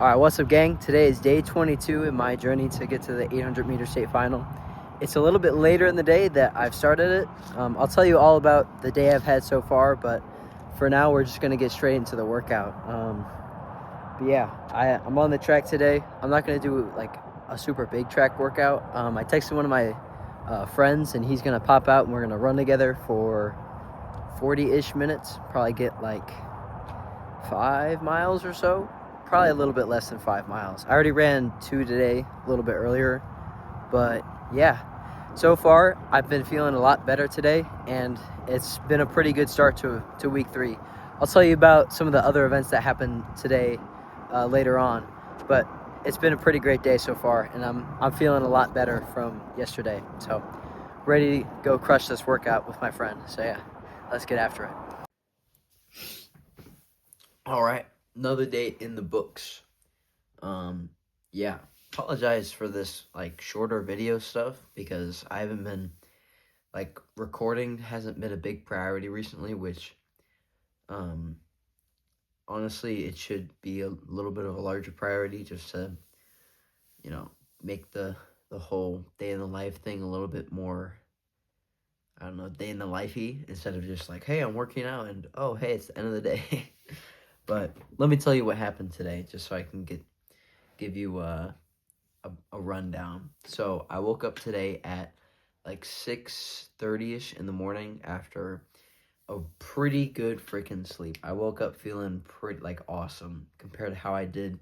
All right, what's up, gang? Today is day 22 in my journey to get to the 800-meter state final. It's a little bit later in the day that I've started it. I'll tell you all about the day I've had so far, but for now, we're just going to get straight into the workout. But yeah, I'm on the track today. I'm not going to do like a super big track workout. I texted one of my friends, and he's going to pop out, and we're going to run together for 40-ish minutes. Probably get like 5 miles or so. Probably a little bit less than 5 miles. I already ran 2 today, a little bit earlier. But yeah, so far I've been feeling a lot better today, and it's been a pretty good start to week 3. I'll tell you about some of the other events that happened today later on, but it's been a pretty great day so far, and I'm feeling a lot better from yesterday. So ready to go crush this workout with my friend. So yeah, let's get after it. All right, another day in the books. Yeah, apologize for this like shorter video stuff because I haven't been recording hasn't been a big priority recently, which honestly it should be a little bit of a larger priority just to, make the whole day in the life thing a little bit more, I don't know, day in the lifey, instead of just like, hey, I'm working out and oh hey, it's the end of the day. But let me tell you what happened today just so I can give you a rundown. So I woke up today at like 6:30ish in the morning after a pretty good freaking sleep. I woke up feeling pretty awesome compared to how I did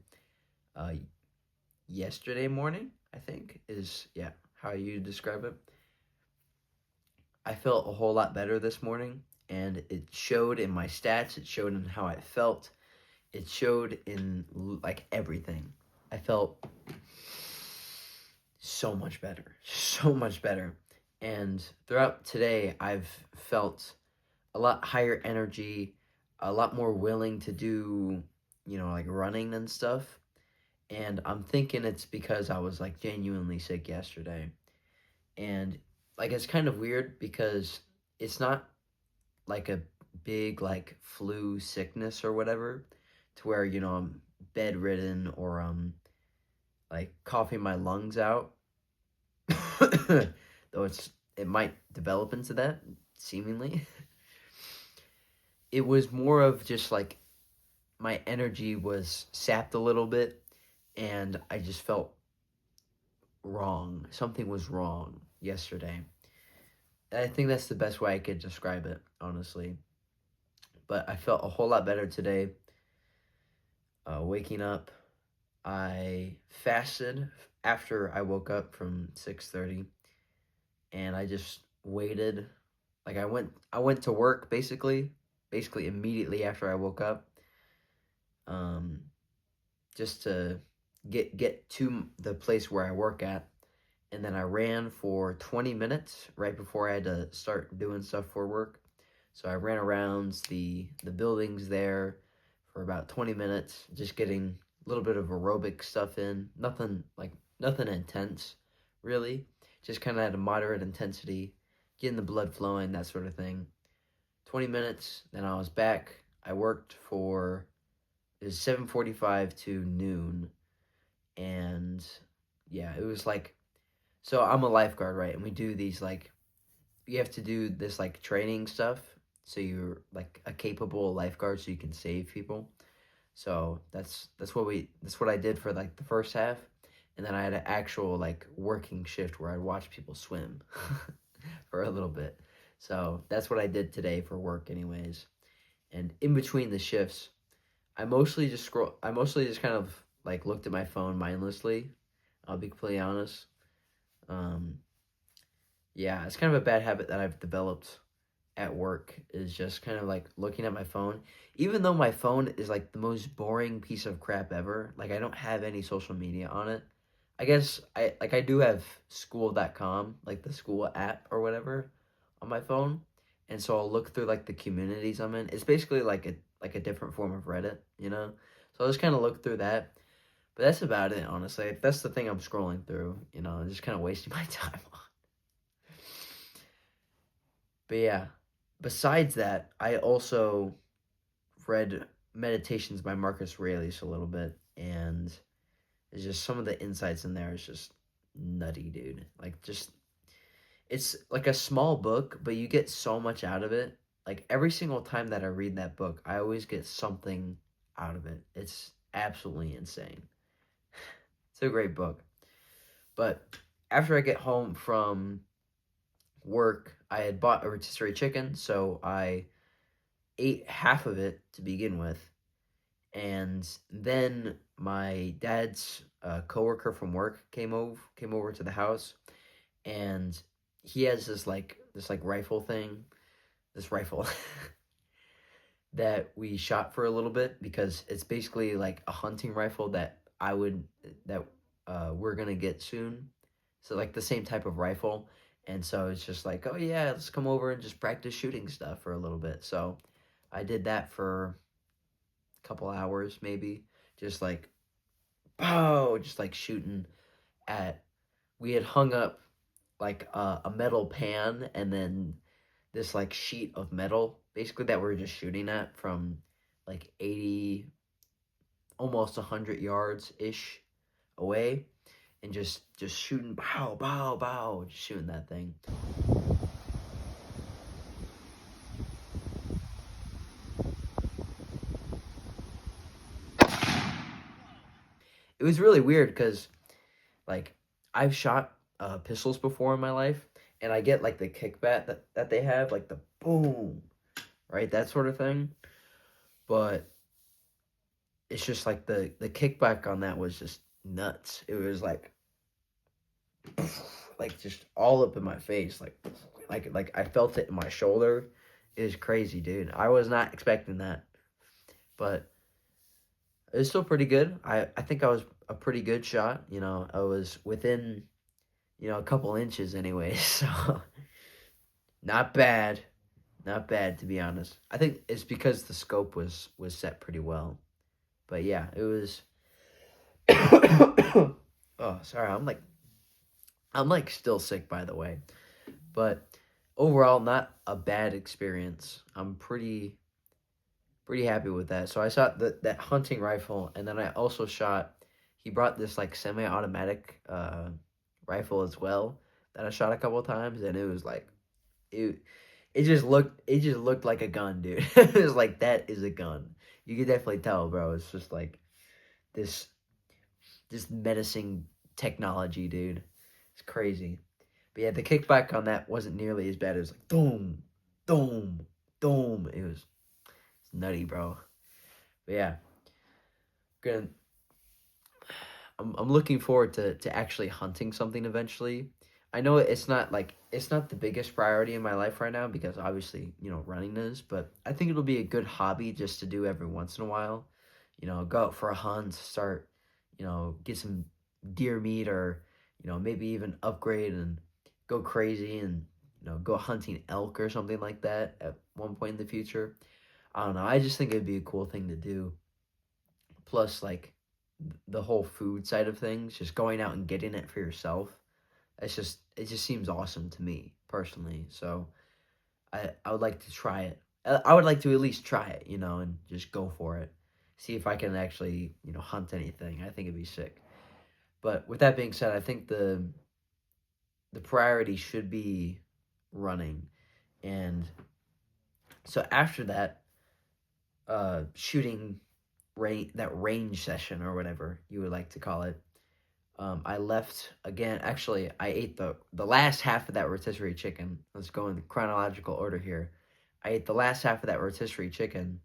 yesterday morning, I think is how you describe it. I felt a whole lot better this morning, and it showed in my stats, it showed in how I felt, it showed in like everything. I felt so much better. And throughout today, I've felt a lot higher energy, a lot more willing to do, like running and stuff. And I'm thinking it's because I was like genuinely sick yesterday. And like it's kind of weird because it's not like a big like flu sickness or whatever to where, I'm bedridden or like coughing my lungs out. Though it might develop into that, seemingly. It was more of just like my energy was sapped a little bit, and I just felt wrong. Something was wrong yesterday. I think that's the best way I could describe it, honestly. But I felt a whole lot better today. Waking up, I fasted after I woke up from 6:30, and I just waited. Like I went to work basically immediately after I woke up, um, just to get to the place where I work at, and then I ran for 20 minutes right before I had to start doing stuff for work. So I ran around the buildings there for about 20 minutes, just getting a little bit of aerobic stuff in. Nothing intense, really. Just kind of at a moderate intensity, getting the blood flowing, that sort of thing. 20 minutes, then I was back. I worked for, it was 7:45 to noon, and yeah, it was like, so I'm a lifeguard, right? And we do these you have to do this training stuff, so you're like a capable lifeguard, so you can save people. So that's what I did for like the first half, and then I had an actual working shift where I'd watch people swim for a little bit. So that's what I did today for work, anyways. And in between the shifts, I mostly just kind of looked at my phone mindlessly. I'll be completely honest. Um, yeah, it's kind of a bad habit that I've developed at work, is just kind of looking at my phone, even though my phone is like the most boring piece of crap ever. Like I don't have any social media on it. I guess I do have school.com, like the school app or whatever, on my phone. And so I'll look through the communities I'm in. It's basically like a different form of Reddit, you know? So I'll just kind of look through that. But that's about it, honestly. That's the thing I'm scrolling through, just kind of wasting my time on. But yeah, besides that, I also read Meditations by Marcus Aurelius a little bit, and it's just some of the insights in there is just nutty, dude. Like, just it's like a small book, but you get so much out of it. Like, every single time that I read that book, I always get something out of it. It's absolutely insane. It's a great book. But after I get home from work, I had bought a rotisserie chicken, so I ate half of it to begin with. And then my dad's coworker from work came over to the house, and he has this rifle thing, this rifle that we shot for a little bit, because it's basically like a hunting rifle that we're gonna get soon. So, like, the same type of rifle, and so it's just like, oh yeah, let's come over and just practice shooting stuff for a little bit. So I did that for a couple hours maybe, just like, oh, just like shooting at. We had hung up like a metal pan, and then this like sheet of metal basically that we were just shooting at from like 80, almost 100 yards ish away, and just shooting, bow bow bow, just shooting that thing. It was really weird because, like, I've shot pistols before in my life, and I get like the kickback that they have, like the boom, right, that sort of thing. But it's just like the kickback on that was just nuts. It was like just all up in my face, like I felt it in my shoulder. It was crazy, dude. I was not expecting that, but it was still pretty good. I think I was a pretty good shot. I was within a couple inches anyway, so not bad, not bad to be honest. I think it's because the scope was set pretty well. But yeah, it was. Oh, sorry. I'm like still sick, by the way. But overall, not a bad experience. I'm pretty happy with that. So I shot that hunting rifle, and then I also shot. He brought this like semi-automatic rifle as well that I shot a couple times, and it was like it. It just looked like a gun, dude. It was like, that is a gun. You could definitely tell, bro. It's just like this this menacing technology, dude. It's crazy. But yeah, the kickback on that wasn't nearly as bad. It was like boom, boom, boom. It's nutty, bro. But yeah, gonna I'm looking forward to actually hunting something eventually. I know it's not the biggest priority in my life right now, because obviously, running is, but I think it'll be a good hobby just to do every once in a while. Go out for a hunt, start, get some deer meat, or maybe even upgrade and go crazy and go hunting elk or something like that at one point in the future. I don't know. I just think it'd be a cool thing to do. Plus, like, the whole food side of things, just going out and getting it for yourself. It just seems awesome to me personally. So I would like to try it. I would like to at least try it, and just go for it. See if I can actually, hunt anything. I think it'd be sick. But with that being said, I think the priority should be running. And so after that, shooting range session, or whatever you would like to call it, I left again. Actually, I ate the last half of that rotisserie chicken. Let's go in chronological order here. I ate the last half of that rotisserie chicken,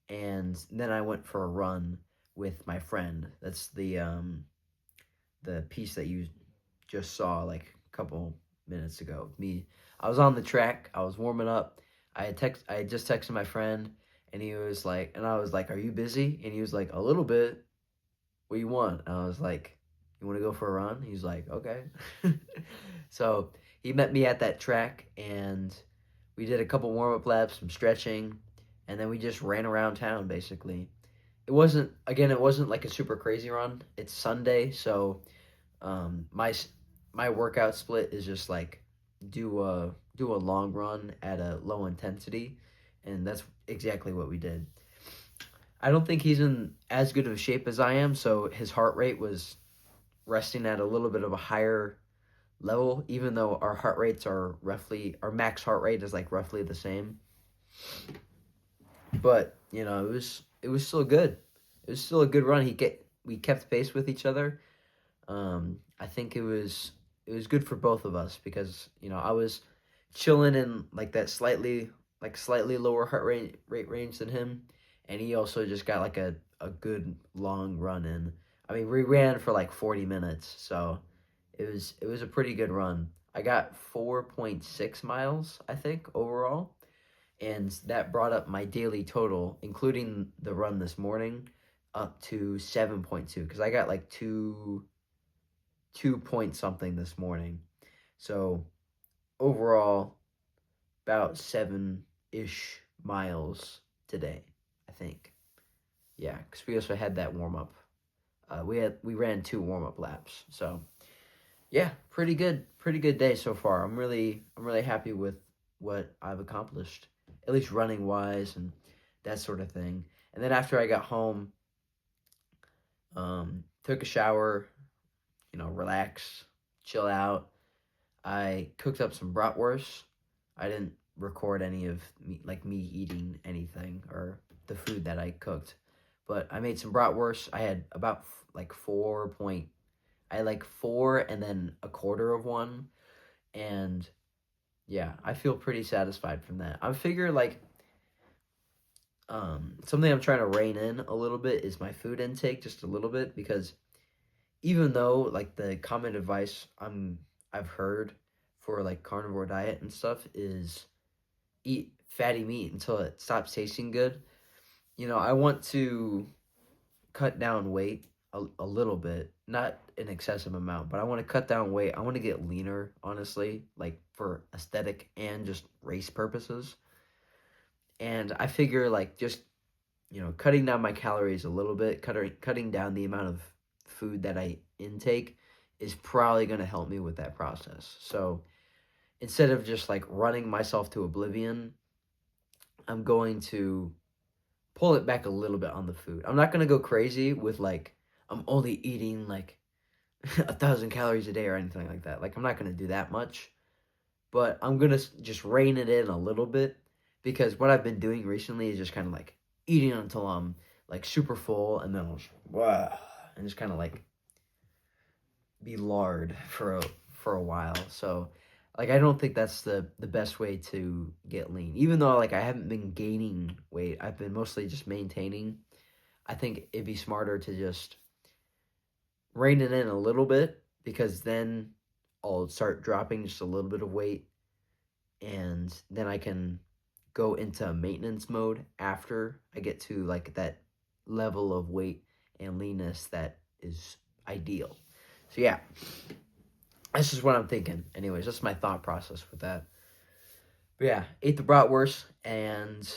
and then I went for a run with my friend. That's the piece that you just saw like a couple minutes ago. Me, I was on the track. I was warming up. I had just texted my friend, and he was like, and I was like, "Are you busy?" And he was like, "A little bit. What do you want?" And I was like, "You want to go for a run?" He's like, "Okay." So he met me at that track, and we did a couple warm up laps, some stretching, and then we just ran around town basically. It wasn't like a super crazy run. It's Sunday, so my workout split is just like do a long run at a low intensity, and that's exactly what we did. I don't think he's in as good of a shape as I am, so his heart rate was resting at a little bit of a higher level, even though our heart rates are roughly, our max heart rate is like roughly the same. But it was still good. It was still a good run. We kept pace with each other. I think it was good for both of us because I was chilling in like that slightly lower heart rate range than him, and he also just got like a good long run in. I mean, we ran for like 40 minutes, so it was a pretty good run. I got 4.6 miles, I think, overall, and that brought up my daily total, including the run this morning, up to 7.2 because I got like 2 point something this morning. So overall, about 7-ish miles today, I think. Yeah, because we also had that warm up. We ran 2 warm up laps. So yeah, pretty good day so far. I'm really happy with what I've accomplished, at least running wise and that sort of thing. And then after I got home, took a shower, relax, chill out. I cooked up some bratwurst. I didn't record any of me eating anything or the food that I cooked, but I made some bratwurst. I had about like 4 point. I had like four and then a quarter of one, and yeah, I feel pretty satisfied from that. I figure like something I'm trying to rein in a little bit is my food intake just a little bit because even though like the common advice I've heard for like carnivore diet and stuff is eat fatty meat until it stops tasting good. I want to cut down weight a little bit, not an excessive amount, but I want to cut down weight. I want to get leaner, honestly, like for aesthetic and just race purposes. And I figure like just cutting down my calories a little bit, cutting down the amount of food that I intake is probably going to help me with that process. So instead of just like running myself to oblivion, I'm going to pull it back a little bit on the food. I'm not going to go crazy with like, I'm only eating like 1,000 calories a day or anything like that. Like, I'm not going to do that much, but I'm going to just rein it in a little bit because what I've been doing recently is just kind of like eating until I'm like super full and then I'll just, wow, and just kind of like be lard for a while. So like I don't think that's the best way to get lean. Even though like I haven't been gaining weight, I've been mostly just maintaining. I think it'd be smarter to just rein it in a little bit because then I'll start dropping just a little bit of weight and then I can go into maintenance mode after I get to like that level of weight and leanness that is ideal. So yeah, that's just what I'm thinking. Anyways, that's my thought process with that. But yeah, ate the bratwurst, and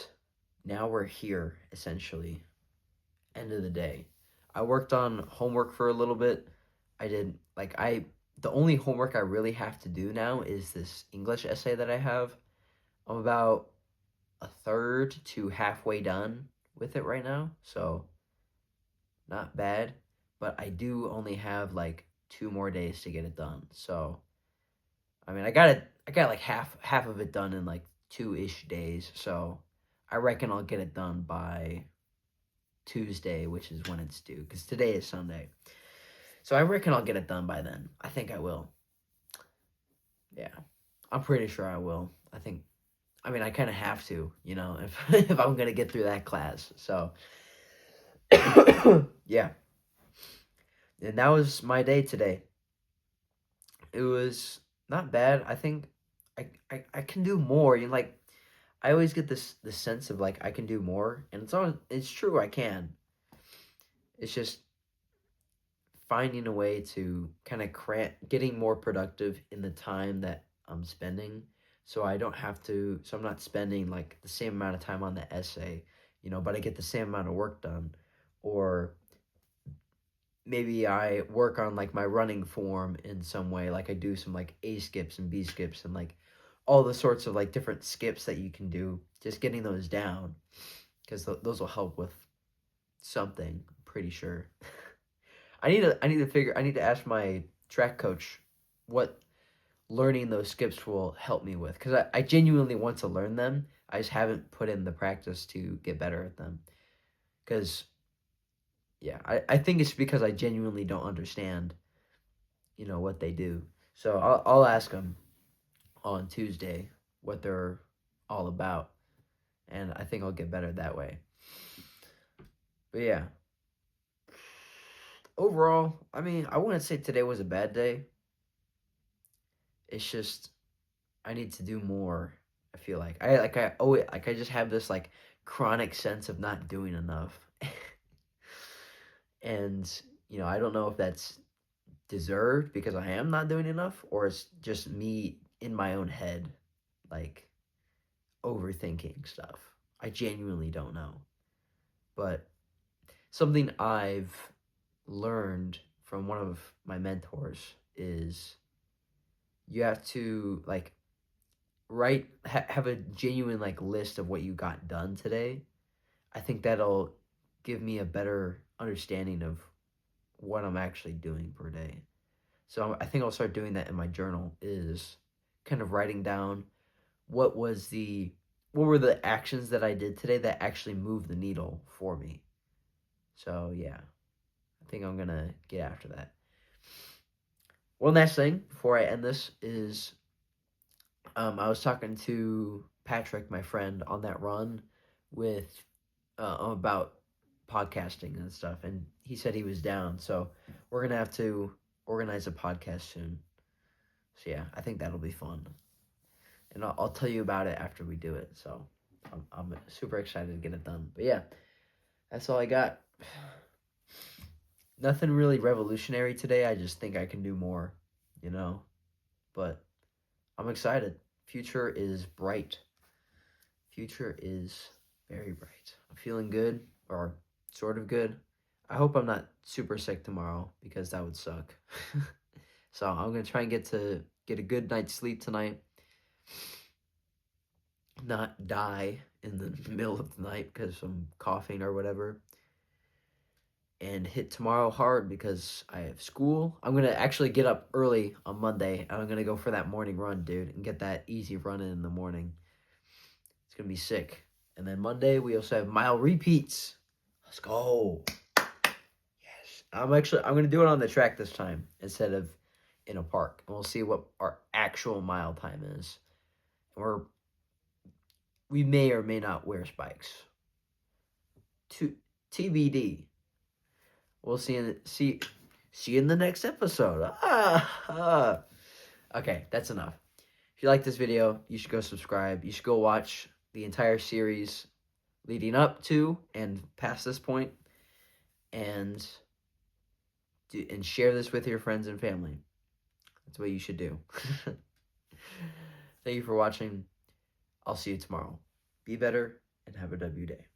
now we're here, essentially. End of the day. I worked on homework for a little bit. The only homework I really have to do now is this English essay that I have. I'm about a third to halfway done with it right now, so not bad. But I do only have like 2 more days to get it done. So I mean, I got like half of it done in like 2-ish days. So I reckon I'll get it done by Tuesday, which is when it's due, because today is Sunday. So I reckon I'll get it done by then. I think I will. Yeah, I'm pretty sure I will. I mean, I kind of have to, if if I'm gonna get through that class. So yeah, and that was my day today. It was not bad. I think I can do more. Like I always get this sense of like I can do more, and it's true I can. It's just finding a way to kind of getting more productive in the time that I'm spending, so I don't have to. So I'm not spending like the same amount of time on the essay, but I get the same amount of work done, or maybe I work on like my running form in some way, like I do some like A skips and B skips and like all the sorts of like different skips that you can do, just getting those down because those will help with something. I'm pretty sure. I need to ask my track coach what learning those skips will help me with, because I genuinely want to learn them. I just haven't put in the practice to get better at them. Because yeah, I think it's because I genuinely don't understand, what they do. So I'll ask them on Tuesday what they're all about, and I think I'll get better that way. But yeah, overall, I mean, I wouldn't say today was a bad day. It's just I need to do more. I feel like I just have this like chronic sense of not doing enough. And I don't know if that's deserved because I am not doing enough, or it's just me in my own head, like overthinking stuff. I genuinely don't know. But something I've learned from one of my mentors is you have to like have a genuine like list of what you got done today. I think that'll give me a better understanding of what I'm actually doing per day. So I think I'll start doing that in my journal, is kind of writing down what were the actions that I did today that actually moved the needle for me. So yeah, I think I'm gonna get after that. One last thing before I end this is I was talking to Patrick, my friend, on that run with about podcasting and stuff, and he said he was down. So we're gonna have to organize a podcast soon. So yeah, I think that'll be fun, and I'll tell you about it after we do it. So I'm super excited to get it done. But yeah, that's all I got. Nothing really revolutionary today. I just think I can do more, you know. But I'm excited. Future is bright. Future is very bright. I'm feeling good, or sort of good. I hope I'm not super sick tomorrow because that would suck. So I'm gonna try and get a good night's sleep tonight. Not die in the middle of the night because I'm coughing or whatever. And hit tomorrow hard because I have school. I'm gonna actually get up early on Monday, and I'm gonna go for that morning run, dude, and get that easy run in the morning. It's gonna be sick. And then Monday we also have mile repeats. Let's go. Yes. I'm gonna do it on the track this time instead of in a park, and we'll see what our actual mile time is. And we may or may not wear spikes. To TBD. We'll see you in the next episode. Okay, that's enough. If you like this video, you should go subscribe. You should go watch the entire series leading up to and past this point, and share this with your friends and family. That's what you should do. Thank you for watching. I'll see you tomorrow. Be better and have a W day.